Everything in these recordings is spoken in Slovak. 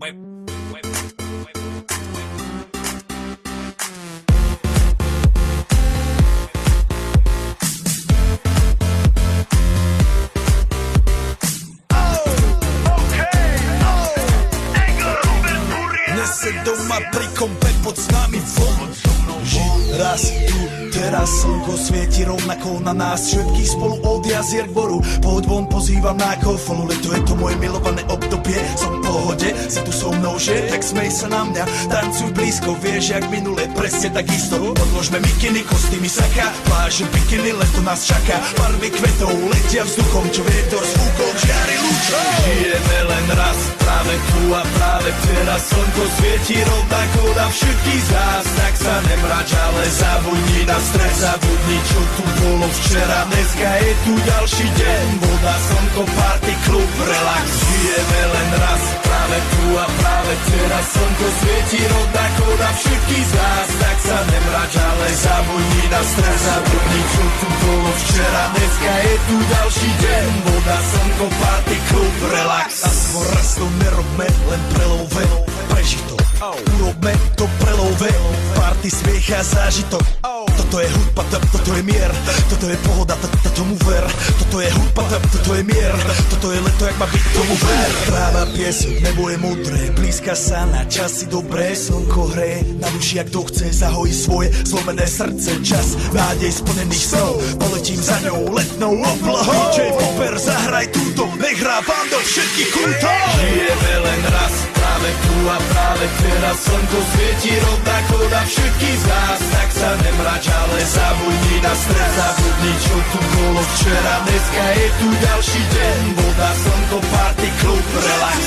Dnes se doma pri kompe pod s nami von. Raz tu, teraz slnko svieti rovnako na nás všetkých spolu od jazier k boru. Poď von, pozývam na kofolu, leto je to moje milované obdobie. Som v pohode, si tu so mnou, že? Tak smej sa na mňa, tancuj blízko, vieš, jak minule, presne tak isto. Odložme mikiny, kostýmy, saka, pláže, bikiny, leto nás čaká. Barvy kvetov letia vzduchom, čo vietor s fúkou žiari lúčom. Žijeme len raz, práve tu a práve teraz slnko svieti rovnako na všetkých z nás. Tak sa nemrač, ale zabudni na stres, zabudni, čo tu bolo včera. Dneska je tu ďalší deň, voda, slnko, party, klub, relax. Žijeme len raz, práve tu a práve teraz slnko svieti rovnako na všetkých z nás. Tak sa nemrač, ale zabudni na stres, zabudni, čo tu bolo včera. Dneska je tu ďalší deň, voda, slnko, party, klub, relax. Aspoň raz to nerobme, len prelove, prežitok. Urobme to prelove, party, smiech a zážitok. Toto je hudba, toto je mier, toto je pohoda, tomu ver. Toto je hudba, toto je mier, toto je leto, jak má byť, tomu ver. Práva pieseň, nebo je modré, blízka sa na časy dobré. Slnko hreje na duši, jak to chce, zahojí svoje zlomené srdce. Čas nádej splnených snov, poletím za ňou letnou oblohou. J-Popper, zahraj túto, nech hrá vám do všetkých kútov. Žijeme len raz, práve tu a práve teraz slnko svieti rovnako na všetkých z nás. Tak sa nemrač, ale zabudni na stres, zabudni, čo tu bolo včera. Dneska je tu ďalší deň, voda, slnko, party, klub, relax.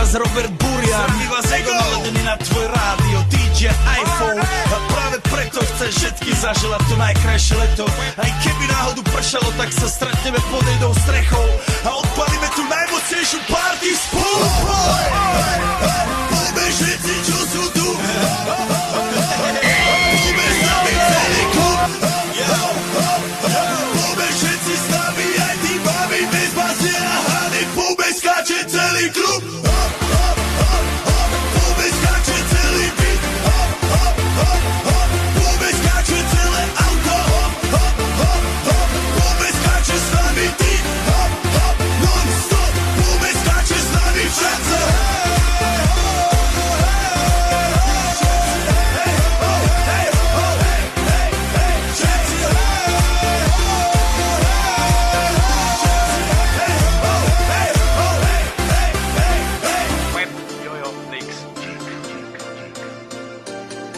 Robert Burian, zdraví vás Ego naladený na tvoj rádio, DJ iPhone. A práve preto chcem všetky zaželať to najkrajšie leto. Aj keby náhodu pršalo, tak sa stretneme pod jednou strechou a odpalíme tu najmocnejšiu party spolu. Poďme všetci